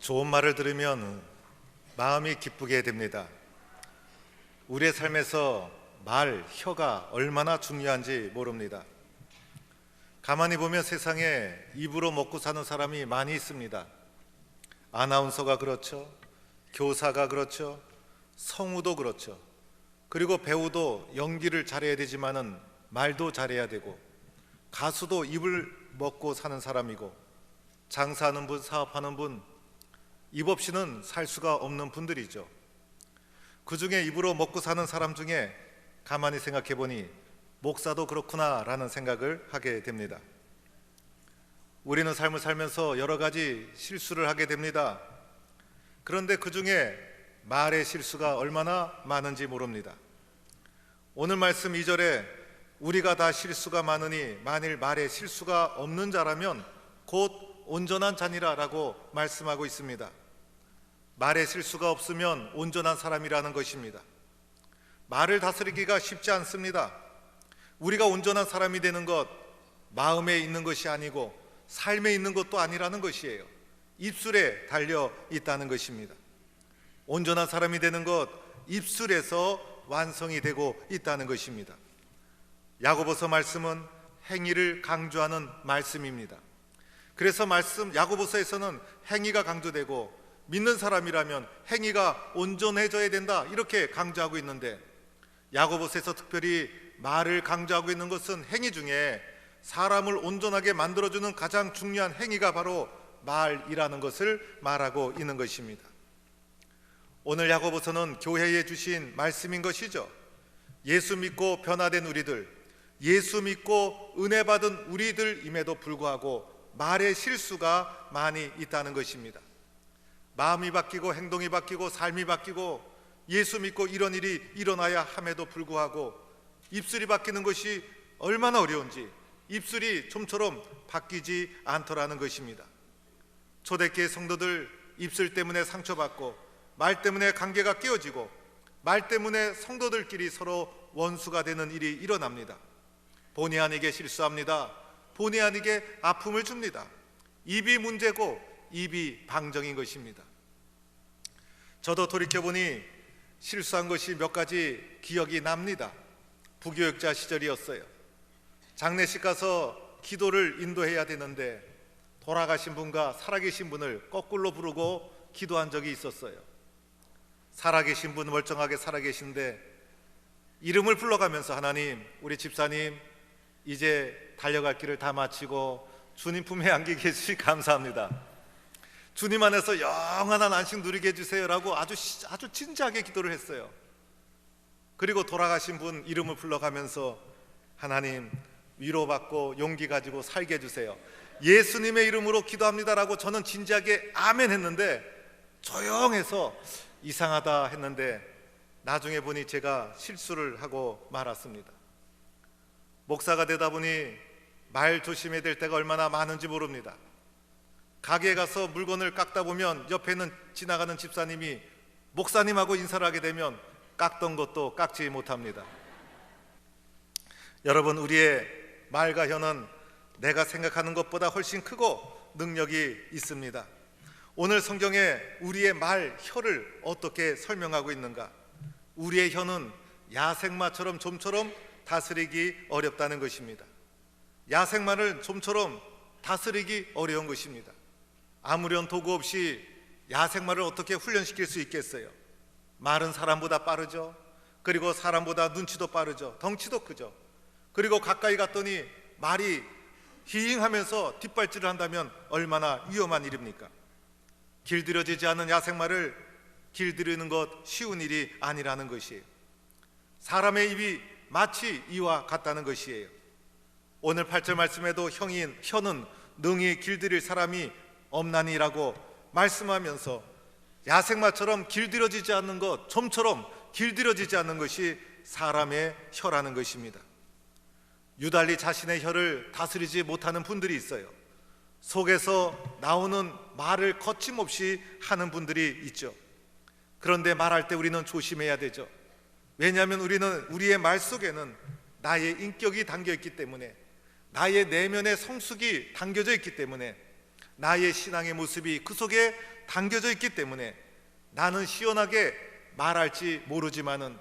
좋은 말을 들으면 마음이 기쁘게 됩니다. 우리의 삶에서 말, 혀가 얼마나 중요한지 모릅니다. 가만히 보면 세상에 입으로 먹고 사는 사람이 많이 있습니다. 아나운서가 그렇죠. 교사가 그렇죠. 성우도 그렇죠. 그리고 배우도 연기를 잘해야 되지만은 말도 잘해야 되고, 가수도 입을 먹고 사는 사람이고, 장사하는 분, 사업하는 분, 입 없이는 살 수가 없는 분들이죠. 그 중에 입으로 먹고 사는 사람 중에 가만히 생각해 보니 목사도 그렇구나 라는 생각을 하게 됩니다. 우리는 삶을 살면서 여러 가지 실수를 하게 됩니다. 그런데 그 중에 말의 실수가 얼마나 많은지 모릅니다. 오늘 말씀 2절에 우리가 다 실수가 많으니 만일 말에 실수가 없는 자라면 곧 온전한 자니라 라고 말씀하고 있습니다. 말에 실수가 없으면 온전한 사람이라는 것입니다. 말을 다스리기가 쉽지 않습니다. 우리가 온전한 사람이 되는 것, 마음에 있는 것이 아니고 삶에 있는 것도 아니라는 것이에요. 입술에 달려 있다는 것입니다. 온전한 사람이 되는 것, 입술에서 완성이 되고 있다는 것입니다. 야고보서 말씀은 행위를 강조하는 말씀입니다. 그래서 야고보서에서는 행위가 강조되고, 믿는 사람이라면 행위가 온전해져야 된다 이렇게 강조하고 있는데, 야고보서에서 특별히 말을 강조하고 있는 것은 행위 중에 사람을 온전하게 만들어주는 가장 중요한 행위가 바로 말이라는 것을 말하고 있는 것입니다. 오늘 야고보서는 교회에 주신 말씀인 것이죠. 예수 믿고 변화된 우리들, 예수 믿고 은혜 받은 우리들임에도 불구하고 말의 실수가 많이 있다는 것입니다. 마음이 바뀌고 행동이 바뀌고 삶이 바뀌고 예수 믿고 이런 일이 일어나야 함에도 불구하고 입술이 바뀌는 것이 얼마나 어려운지, 입술이 좀처럼 바뀌지 않더라는 것입니다. 초대교회 성도들 입술 때문에 상처받고, 말 때문에 관계가 깨어지고, 말 때문에 성도들끼리 서로 원수가 되는 일이 일어납니다. 본의 아니게 실수합니다. 본의 아니게 아픔을 줍니다. 입이 문제고 입이 방정인 것입니다. 저도 돌이켜보니 실수한 것이 몇 가지 기억이 납니다. 부교육자 시절이었어요. 장례식 가서 기도를 인도해야 되는데 돌아가신 분과 살아계신 분을 거꾸로 부르고 기도한 적이 있었어요. 살아계신 분 멀쩡하게 살아계신데 이름을 불러가면서 하나님, 우리 집사님 이제 달려갈 길을 다 마치고 주님 품에 안기게 해주시 감사합니다. 주님 안에서 영원한 안식 누리게 해주세요라고 아주 진지하게 기도를 했어요. 그리고 돌아가신 분 이름을 불러가면서 하나님 위로받고 용기 가지고 살게 해주세요. 예수님의 이름으로 기도합니다라고 저는 진지하게 아멘 했는데 조용해서 이상하다 했는데 나중에 보니 제가 실수를 하고 말았습니다. 목사가 되다 보니 말 조심해야 될 때가 얼마나 많은지 모릅니다. 가게에 가서 물건을 깎다 보면 옆에는 지나가는 집사님이 목사님하고 인사를 하게 되면 깎던 것도 깎지 못합니다. 여러분, 우리의 말과 혀는 내가 생각하는 것보다 훨씬 크고 능력이 있습니다. 오늘 성경에 우리의 말, 혀를 어떻게 설명하고 있는가? 우리의 혀는 야생마처럼 좀처럼 다스리기 어렵다는 것입니다. 야생마를 좀처럼 다스리기 어려운 것입니다. 아무런 도구 없이 야생마를 어떻게 훈련시킬 수 있겠어요? 말은 사람보다 빠르죠. 그리고 사람보다 눈치도 빠르죠. 덩치도 크죠. 그리고 가까이 갔더니 말이 히잉하면서 뒷발질을 한다면 얼마나 위험한 일입니까? 길들여지지 않은 야생마를 길들이는 것 쉬운 일이 아니라는 것이에요. 사람의 입이 마치 이와 같다는 것이에요. 오늘 8절 말씀에도 혀는 능히 길들일 사람이 없나니라고 말씀하면서 야생마처럼 길들여지지 않는 것, 좀처럼 길들여지지 않는 것이 사람의 혀라는 것입니다. 유달리 자신의 혀를 다스리지 못하는 분들이 있어요. 속에서 나오는 말을 거침없이 하는 분들이 있죠. 그런데 말할 때 우리는 조심해야 되죠. 왜냐하면 우리의 말 속에는 나의 인격이 담겨 있기 때문에, 나의 내면의 성숙이 담겨져 있기 때문에, 나의 신앙의 모습이 그 속에 당겨져 있기 때문에 나는 시원하게 말할지 모르지만은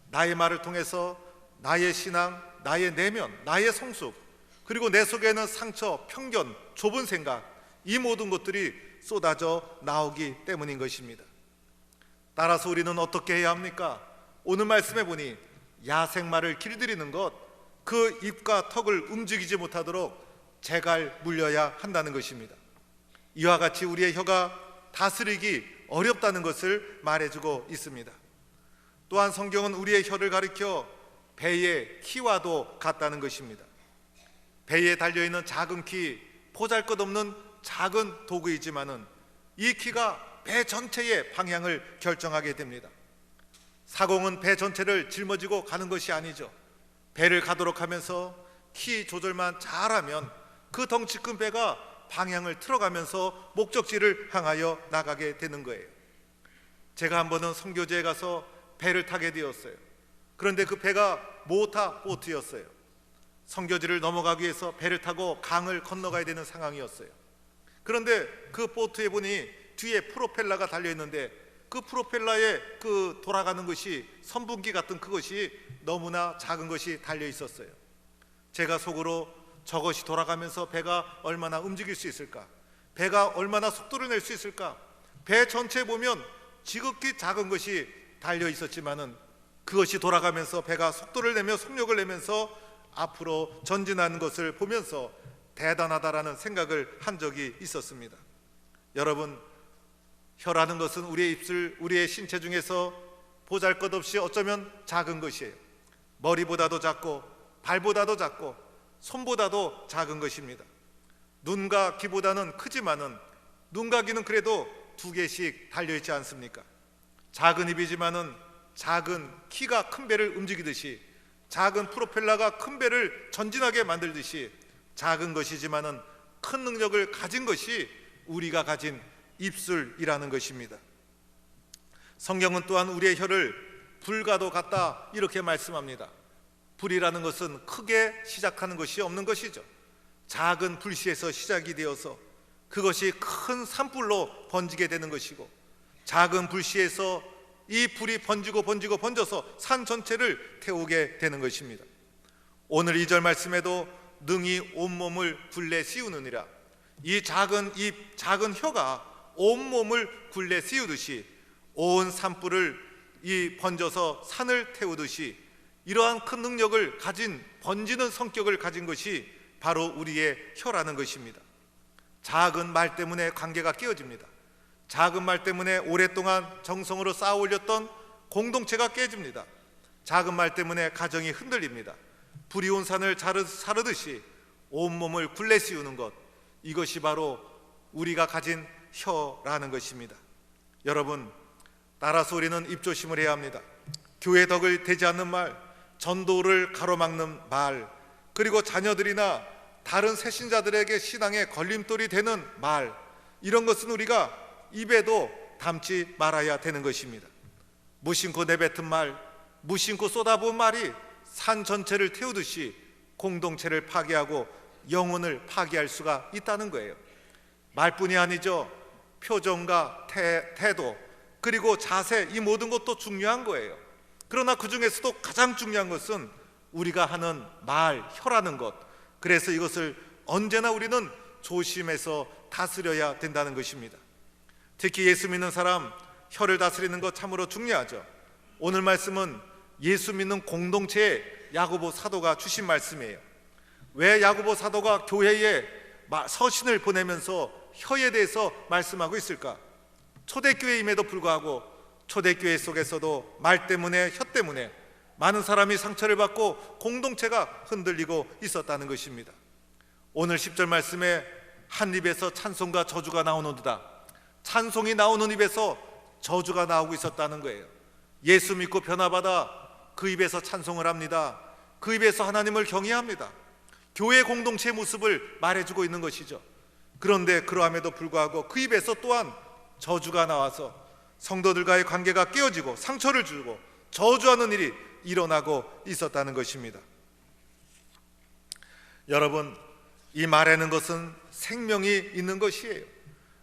나의 말을 통해서 나의 신앙, 나의 내면, 나의 성숙, 그리고 내 속에는 상처, 편견, 좁은 생각, 이 모든 것들이 쏟아져 나오기 때문인 것입니다. 따라서 우리는 어떻게 해야 합니까? 오늘 말씀해 보니 야생마를 길들이는 것, 그 입과 턱을 움직이지 못하도록 재갈 물려야 한다는 것입니다. 이와 같이 우리의 혀가 다스리기 어렵다는 것을 말해주고 있습니다. 또한 성경은 우리의 혀를 가리켜 배의 키와도 같다는 것입니다. 배에 달려있는 작은 키, 보잘것없는 작은 도구이지만은 이 키가 배 전체의 방향을 결정하게 됩니다. 사공은 배 전체를 짊어지고 가는 것이 아니죠. 배를 가도록 하면서 키 조절만 잘하면 그 덩치 큰 배가 방향을 틀어가면서 목적지를 향하여 나가게 되는 거예요. 제가 한 번은 선교지에 가서 배를 타게 되었어요. 그런데 그 배가 모터 보트였어요. 선교지를 넘어가기 위해서 배를 타고 강을 건너가야 되는 상황이었어요. 그런데 그 보트에 보니 뒤에 프로펠러가 달려있는데 그 프로펠러에 그 돌아가는 것이 선분기 같은 그것이 너무나 작은 것이 달려있었어요. 제가 속으로 저것이 돌아가면서 배가 얼마나 움직일 수 있을까? 배가 얼마나 속도를 낼 수 있을까? 배 전체에 보면 지극히 작은 것이 달려있었지만은 그것이 돌아가면서 배가 속도를 내며 속력을 내면서 앞으로 전진하는 것을 보면서 대단하다라는 생각을 한 적이 있었습니다. 여러분, 혀라는 것은 우리의 입술, 우리의 신체 중에서 보잘것없이 어쩌면 작은 것이에요. 머리보다도 작고 발보다도 작고 손보다도 작은 것입니다. 눈과 귀보다는 크지만은 눈과 귀는 그래도 2개씩 달려있지 않습니까? 작은 입이지만은 작은 키가 큰 배를 움직이듯이, 작은 프로펠러가 큰 배를 전진하게 만들듯이 작은 것이지만은 큰 능력을 가진 것이 우리가 가진 입술이라는 것입니다. 성경은 또한 우리의 혀를 불과도 같다 이렇게 말씀합니다. 불이라는 것은 크게 시작하는 것이 없는 것이죠. 작은 불씨에서 시작이 되어서 그것이 큰 산불로 번지게 되는 것이고, 작은 불씨에서 이 불이 번져서 산 전체를 태우게 되는 것입니다. 오늘 2절 말씀에도 능히 온몸을 굴레 씌우느니라, 이 작은 입, 작은 혀가 온몸을 굴레 씌우듯이 온 산불을 이 번져서 산을 태우듯이 이러한 큰 능력을 가진, 번지는 성격을 가진 것이 바로 우리의 혀라는 것입니다. 작은 말 때문에 관계가 깨어집니다. 작은 말 때문에 오랫동안 정성으로 쌓아 올렸던 공동체가 깨집니다. 작은 말 때문에 가정이 흔들립니다. 불이 온 산을 사르듯이 온몸을 굴레 씌우는 것, 이것이 바로 우리가 가진 혀라는 것입니다. 여러분, 따라서 우리는 입조심을 해야 합니다. 교회 덕을 되지 않는 말, 전도를 가로막는 말, 그리고 자녀들이나 다른 새신자들에게 신앙의 걸림돌이 되는 말, 이런 것은 우리가 입에도 담지 말아야 되는 것입니다. 무심코 내뱉은 말, 무심코 쏟아부은 말이 산 전체를 태우듯이 공동체를 파괴하고 영혼을 파괴할 수가 있다는 거예요. 말뿐이 아니죠. 표정과 태도, 그리고 자세, 이 모든 것도 중요한 거예요. 그러나 그 중에서도 가장 중요한 것은 우리가 하는 말, 혀라는 것. 그래서 이것을 언제나 우리는 조심해서 다스려야 된다는 것입니다. 특히 예수 믿는 사람, 혀를 다스리는 것 참으로 중요하죠. 오늘 말씀은 예수 믿는 공동체에 야고보 사도가 주신 말씀이에요. 왜 야고보 사도가 교회에 서신을 보내면서 혀에 대해서 말씀하고 있을까? 초대교회임에도 불구하고 초대교회 속에서도 말 때문에, 혀 때문에 많은 사람이 상처를 받고 공동체가 흔들리고 있었다는 것입니다. 오늘 10절 말씀에 한 입에서 찬송과 저주가 나오는도다, 찬송이 나오는 입에서 저주가 나오고 있었다는 거예요. 예수 믿고 변화받아 그 입에서 찬송을 합니다. 그 입에서 하나님을 경외합니다. 교회 공동체의 모습을 말해주고 있는 것이죠. 그런데 그러함에도 불구하고 그 입에서 또한 저주가 나와서 성도들과의 관계가 깨어지고 상처를 주고 저주하는 일이 일어나고 있었다는 것입니다. 여러분, 이 말에는 것은 생명이 있는 것이에요.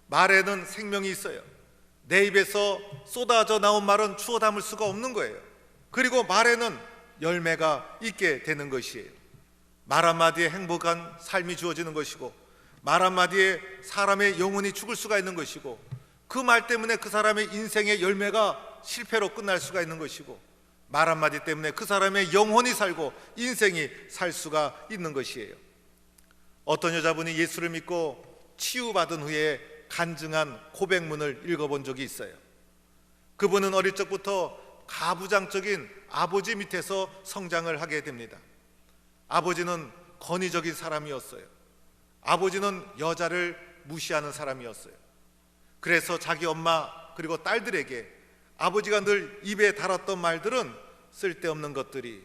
말에는 생명이 있어요. 내 입에서 쏟아져 나온 말은 주워 담을 수가 없는 거예요. 그리고 말에는 열매가 있게 되는 것이에요. 말 한마디에 행복한 삶이 주어지는 것이고, 말 한마디에 사람의 영혼이 죽을 수가 있는 것이고, 그 말 때문에 그 사람의 인생의 열매가 실패로 끝날 수가 있는 것이고, 말 한마디 때문에 그 사람의 영혼이 살고 인생이 살 수가 있는 것이에요. 어떤 여자분이 예수를 믿고 치유받은 후에 간증한 고백문을 읽어본 적이 있어요. 그분은 어릴 적부터 가부장적인 아버지 밑에서 성장을 하게 됩니다. 아버지는 권위적인 사람이었어요. 아버지는 여자를 무시하는 사람이었어요. 그래서 자기 엄마 그리고 딸들에게 아버지가 늘 입에 달았던 말들은 쓸데없는 것들이,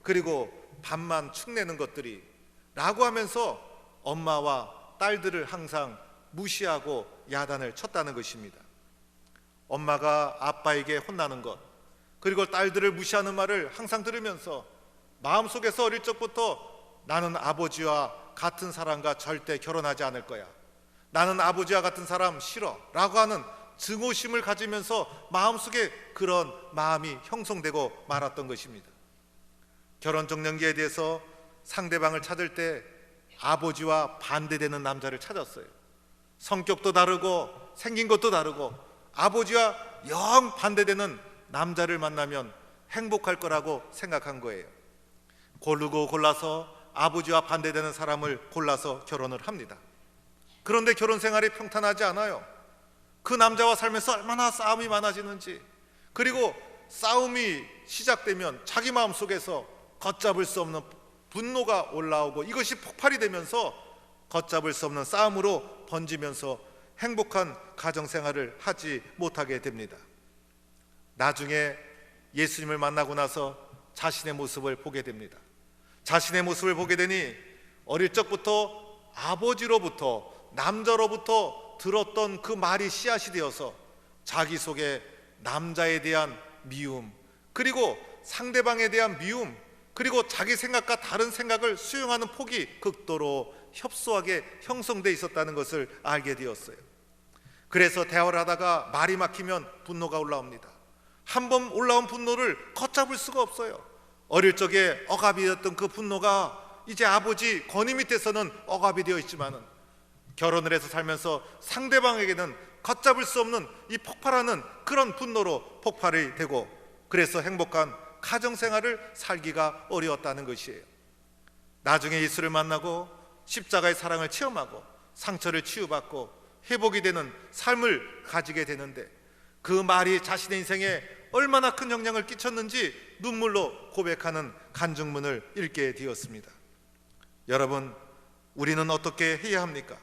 그리고 밥만 축내는 것들이 라고 하면서 엄마와 딸들을 항상 무시하고 야단을 쳤다는 것입니다. 엄마가 아빠에게 혼나는 것, 그리고 딸들을 무시하는 말을 항상 들으면서 마음속에서 어릴 적부터 나는 아버지와 같은 사람과 절대 결혼하지 않을 거야, 나는 아버지와 같은 사람 싫어 라고 하는 증오심을 가지면서 마음속에 그런 마음이 형성되고 말았던 것입니다. 결혼 적령기에 대해서 상대방을 찾을 때 아버지와 반대되는 남자를 찾았어요. 성격도 다르고 생긴 것도 다르고 아버지와 영 반대되는 남자를 만나면 행복할 거라고 생각한 거예요. 고르고 골라서 아버지와 반대되는 사람을 골라서 결혼을 합니다. 그런데 결혼 생활이 평탄하지 않아요. 그 남자와 살면서 얼마나 싸움이 많아지는지, 그리고 싸움이 시작되면 자기 마음속에서 걷잡을 수 없는 분노가 올라오고 이것이 폭발이 되면서 걷잡을 수 없는 싸움으로 번지면서 행복한 가정생활을 하지 못하게 됩니다. 나중에 예수님을 만나고 나서 자신의 모습을 보게 됩니다. 자신의 모습을 보게 되니 어릴 적부터 아버지로부터, 남자로부터 들었던 그 말이 씨앗이 되어서 자기 속에 남자에 대한 미움, 그리고 상대방에 대한 미움, 그리고 자기 생각과 다른 생각을 수용하는 폭이 극도로 협소하게 형성되어 있었다는 것을 알게 되었어요. 그래서 대화를 하다가 말이 막히면 분노가 올라옵니다. 한번 올라온 분노를 걷잡을 수가 없어요. 어릴 적에 억압이 되었던 그 분노가 이제 아버지 권위 밑에서는 억압이 되어 있지만은 결혼을 해서 살면서 상대방에게는 걷잡을 수 없는 이 폭발하는 그런 분노로 폭발이 되고, 그래서 행복한 가정생활을 살기가 어려웠다는 것이에요. 나중에 예수를 만나고 십자가의 사랑을 체험하고 상처를 치유받고 회복이 되는 삶을 가지게 되는데, 그 말이 자신의 인생에 얼마나 큰 영향을 끼쳤는지 눈물로 고백하는 간증문을 읽게 되었습니다. 여러분, 우리는 어떻게 해야 합니까?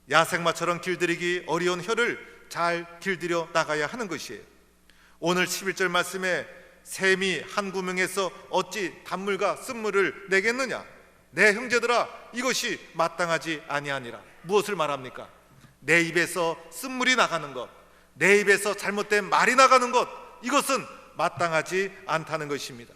야생마처럼 길들이기 어려운 혀를 잘 길들여 나가야 하는 것이에요. 오늘 11절 말씀에 샘이 한 구멍에서 어찌 단물과 쓴물을 내겠느냐, 내 형제들아 이것이 마땅하지 아니하니라. 무엇을 말합니까? 내 입에서 쓴물이 나가는 것, 내 입에서 잘못된 말이 나가는 것, 이것은 마땅하지 않다는 것입니다.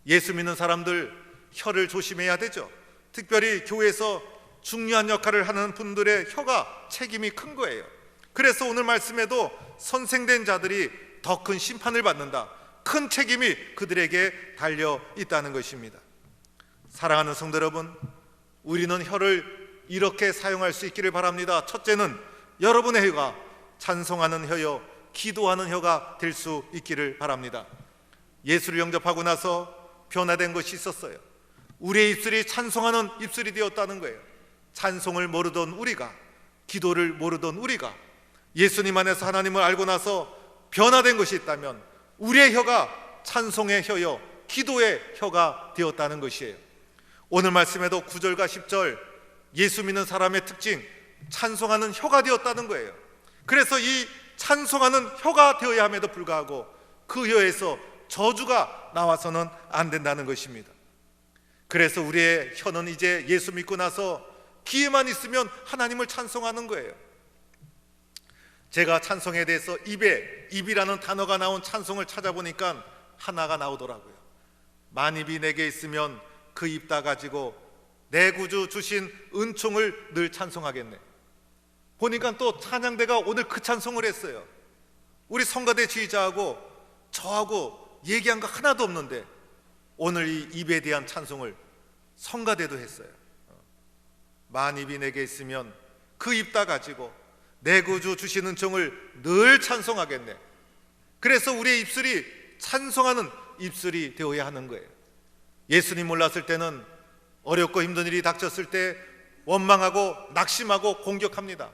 예수 믿는 사람들 혀를 조심해야 되죠. 특별히 교회에서 중요한 역할을 하는 분들의 혀가 책임이 큰 거예요. 그래서 오늘 말씀에도 선생된 자들이 더 큰 심판을 받는다, 큰 책임이 그들에게 달려 있다는 것입니다. 사랑하는 성도 여러분, 우리는 혀를 이렇게 사용할 수 있기를 바랍니다. 첫째는 여러분의 혀가 찬송하는 혀요, 기도하는 혀가 될 수 있기를 바랍니다. 예수를 영접하고 나서 변화된 것이 있었어요. 우리의 입술이 찬송하는 입술이 되었다는 거예요. 찬송을 모르던 우리가, 기도를 모르던 우리가 예수님 안에서 하나님을 알고 나서 변화된 것이 있다면 우리의 혀가 찬송의 혀요, 기도의 혀가 되었다는 것이에요. 오늘 말씀에도 9절과 10절 예수 믿는 사람의 특징, 찬송하는 혀가 되었다는 거예요. 그래서 이 찬송하는 혀가 되어야 함에도 불구하고 그 혀에서 저주가 나와서는 안 된다는 것입니다. 그래서 우리의 혀는 이제 예수 믿고 나서 기회만 있으면 하나님을 찬송하는 거예요. 제가 찬송에 대해서 입이라는 단어가 나온 찬송을 찾아보니까 하나가 나오더라고요. 만입이 내게 있으면 그 입 다 가지고 내 구주 주신 은총을 늘 찬송하겠네. 보니까 또 찬양대가 오늘 그 찬송을 했어요. 우리 성가대 지휘자하고 저하고 얘기한 거 하나도 없는데 오늘 이 입에 대한 찬송을 성가대도 했어요. 만 입이 내게 있으면 그 입 다 가지고 내 구주 주신 은총을 늘 찬송하겠네. 그래서 우리의 입술이 찬송하는 입술이 되어야 하는 거예요. 예수님 몰랐을 때는 어렵고 힘든 일이 닥쳤을 때 원망하고 낙심하고 공격합니다.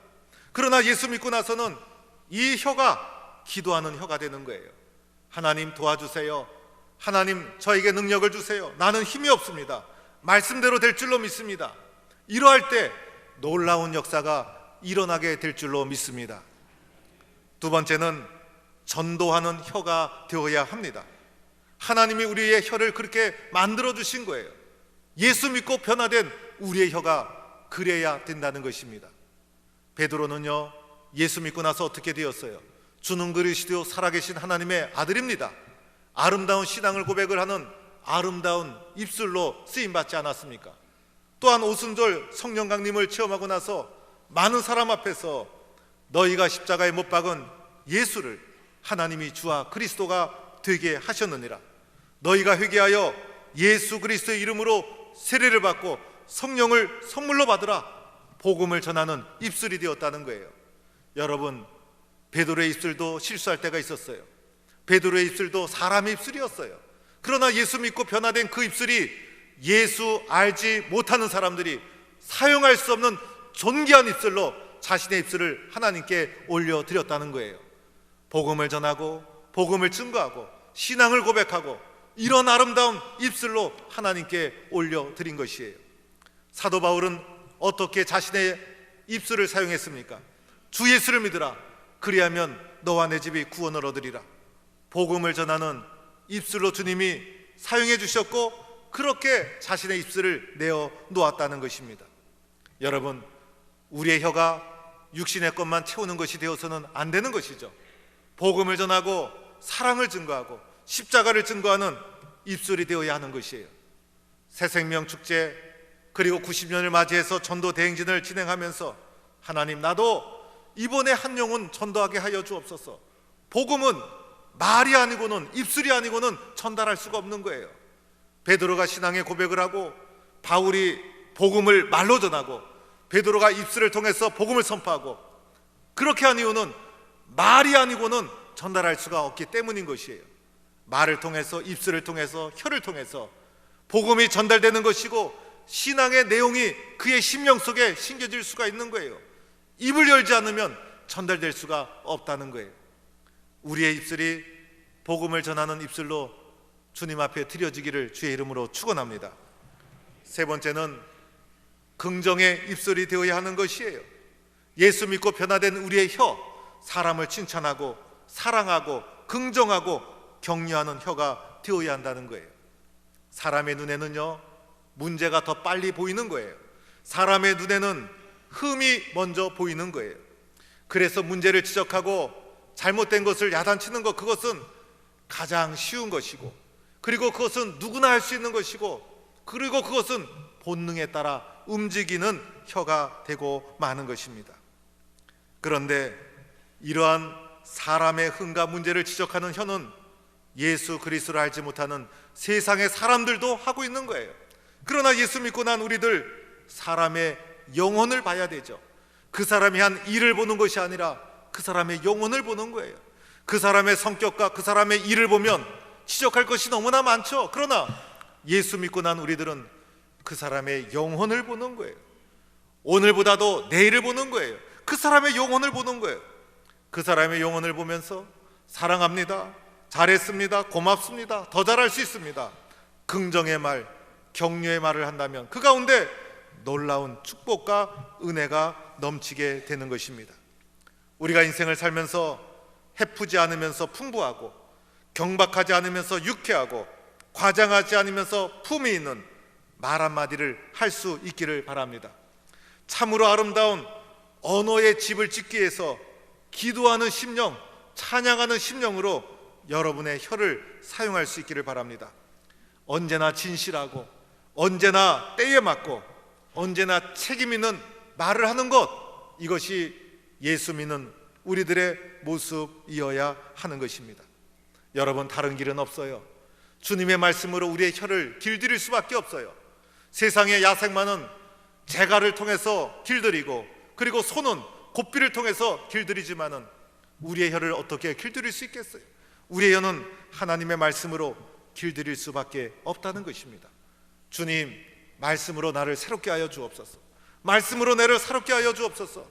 그러나 예수 믿고 나서는 이 혀가 기도하는 혀가 되는 거예요. 하나님 도와주세요. 하나님 저에게 능력을 주세요. 나는 힘이 없습니다. 말씀대로 될 줄로 믿습니다. 이러할 때 놀라운 역사가 일어나게 될 줄로 믿습니다. 두 번째는 전도하는 혀가 되어야 합니다. 하나님이 우리의 혀를 그렇게 만들어 주신 거예요. 예수 믿고 변화된 우리의 혀가 그래야 된다는 것입니다. 베드로는요, 예수 믿고 나서 어떻게 되었어요? 주는 그리스도 살아계신 하나님의 아들입니다. 아름다운 신앙을 고백을 하는 아름다운 입술로 쓰임받지 않았습니까? 또한 오순절 성령 강림을 체험하고 나서 많은 사람 앞에서 너희가 십자가에 못 박은 예수를 하나님이 주와 그리스도가 되게 하셨느니라. 너희가 회개하여 예수 그리스도의 이름으로 세례를 받고 성령을 선물로 받으라. 복음을 전하는 입술이 되었다는 거예요. 여러분, 베드로의 입술도 실수할 때가 있었어요. 베드로의 입술도 사람의 입술이었어요. 그러나 예수 믿고 변화된 그 입술이 예수 알지 못하는 사람들이 사용할 수 없는 존귀한 입술로 자신의 입술을 하나님께 올려드렸다는 거예요. 복음을 전하고 복음을 증거하고 신앙을 고백하고 이런 아름다운 입술로 하나님께 올려드린 것이에요. 사도 바울은 어떻게 자신의 입술을 사용했습니까? 주 예수를 믿으라. 그리하면 너와 내 집이 구원을 얻으리라. 복음을 전하는 입술로 주님이 사용해 주셨고 그렇게 자신의 입술을 내어 놓았다는 것입니다. 여러분, 우리의 혀가 육신의 것만 채우는 것이 되어서는 안 되는 것이죠. 복음을 전하고 사랑을 증거하고 십자가를 증거하는 입술이 되어야 하는 것이에요. 새생명 축제 그리고 90년을 맞이해서 전도 대행진을 진행하면서 하나님, 나도 이번에 한 영혼 전도하게 하여 주옵소서. 복음은 말이 아니고는 입술이 아니고는 전달할 수가 없는 거예요. 베드로가 신앙의 고백을 하고 바울이 복음을 말로 전하고 베드로가 입술을 통해서 복음을 선포하고 그렇게 한 이유는 말이 아니고는 전달할 수가 없기 때문인 것이에요. 말을 통해서 입술을 통해서 혀를 통해서 복음이 전달되는 것이고 신앙의 내용이 그의 심령 속에 심겨질 수가 있는 거예요. 입을 열지 않으면 전달될 수가 없다는 거예요. 우리의 입술이 복음을 전하는 입술로 주님 앞에 드려지기를 주의 이름으로 축원합니다. 세 번째는 긍정의 입술이 되어야 하는 것이에요. 예수 믿고 변화된 우리의 혀, 사람을 칭찬하고 사랑하고 긍정하고 격려하는 혀가 되어야 한다는 거예요. 사람의 눈에는요, 문제가 더 빨리 보이는 거예요. 사람의 눈에는 흠이 먼저 보이는 거예요. 그래서 문제를 지적하고 잘못된 것을 야단치는 것, 그것은 가장 쉬운 것이고, 그리고 그것은 누구나 할 수 있는 것이고, 그리고 그것은 본능에 따라 움직이는 혀가 되고 마는 것입니다. 그런데 이러한 사람의 흠과 문제를 지적하는 혀는 예수 그리스도를 알지 못하는 세상의 사람들도 하고 있는 거예요. 그러나 예수 믿고 난 우리들 사람의 영혼을 봐야 되죠. 그 사람이 한 일을 보는 것이 아니라 그 사람의 영혼을 보는 거예요. 그 사람의 성격과 그 사람의 일을 보면 지적할 것이 너무나 많죠. 그러나 예수 믿고 난 우리들은 그 사람의 영혼을 보는 거예요. 오늘보다도 내일을 보는 거예요. 그 사람의 영혼을 보는 거예요. 그 사람의 영혼을 보면서 사랑합니다, 잘했습니다, 고맙습니다, 더 잘할 수 있습니다, 긍정의 말, 격려의 말을 한다면 그 가운데 놀라운 축복과 은혜가 넘치게 되는 것입니다. 우리가 인생을 살면서 해프지 않으면서 풍부하고 경박하지 않으면서 유쾌하고 과장하지 않으면서 품위 있는 말 한마디를 할 수 있기를 바랍니다. 참으로 아름다운 언어의 집을 짓기 위해서 기도하는 심령, 찬양하는 심령으로 여러분의 혀를 사용할 수 있기를 바랍니다. 언제나 진실하고 언제나 때에 맞고 언제나 책임 있는 말을 하는 것, 이것이 예수 믿는 우리들의 모습이어야 하는 것입니다. 여러분, 다른 길은 없어요. 주님의 말씀으로 우리의 혀를 길들일 수밖에 없어요. 세상의 야생마는 재갈을 통해서 길들이고, 그리고 소는 고삐를 통해서 길들이지만은 우리의 혀를 어떻게 길들일 수 있겠어요? 우리의 혀는 하나님의 말씀으로 길들일 수밖에 없다는 것입니다. 주님, 말씀으로 나를 새롭게 하여 주옵소서. 말씀으로 나를 새롭게 하여 주옵소서.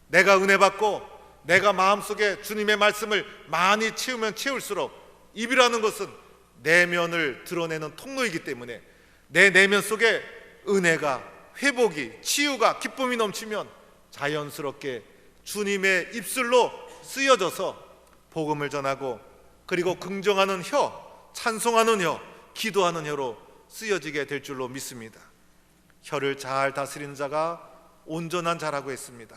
내가 은혜 받고 내가 마음속에 주님의 말씀을 많이 채우면 채울수록 입이라는 것은 내면을 드러내는 통로이기 때문에 내 내면 속에 은혜가, 회복이, 치유가, 기쁨이 넘치면 자연스럽게 주님의 입술로 쓰여져서 복음을 전하고, 그리고 긍정하는 혀, 찬송하는 혀, 기도하는 혀로 쓰여지게 될 줄로 믿습니다. 혀를 잘 다스리는 자가 온전한 자라고 했습니다.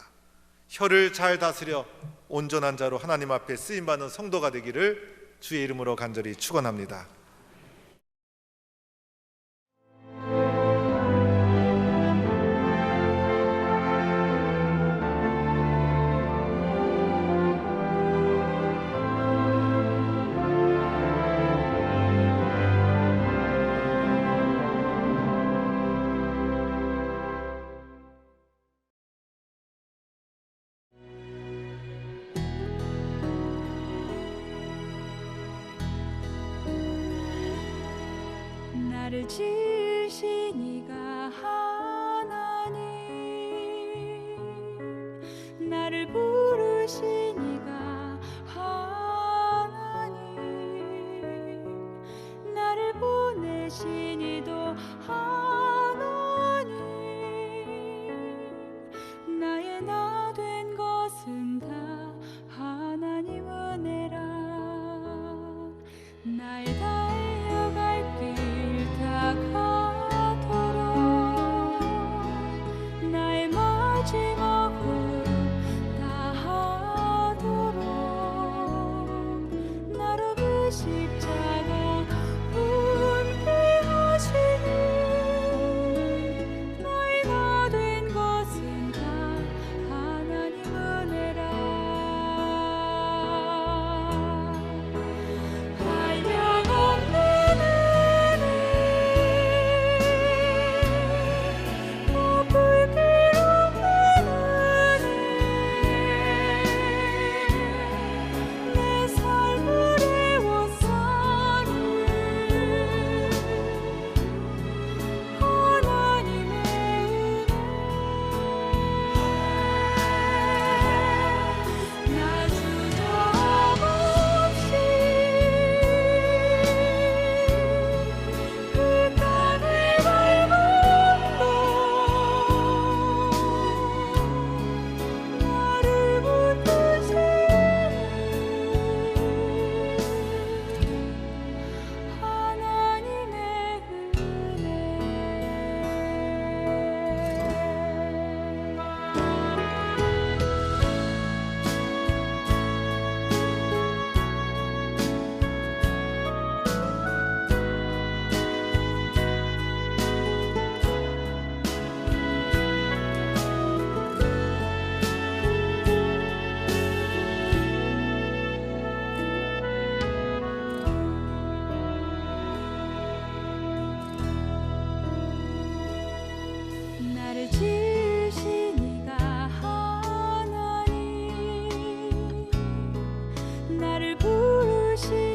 혀를 잘 다스려 온전한 자로 하나님 앞에 쓰임받는 성도가 되기를 주의 이름으로 간절히 축원합니다. 나를 지으신 이가 하나님, 나를 부르신 이가 하나님, 나를 보내신 이도 하나님, 나의 나 된 것은 다 하나님 은혜라. 나의 달려갈 길 다가도록 나의 마지막 걸음 다하도록 나로 그 십자가 은폐하시니 나의 나 된 것은 다 하나님 은혜라. 한량없는 나를 지으신 이가 하나님, 나를 부르신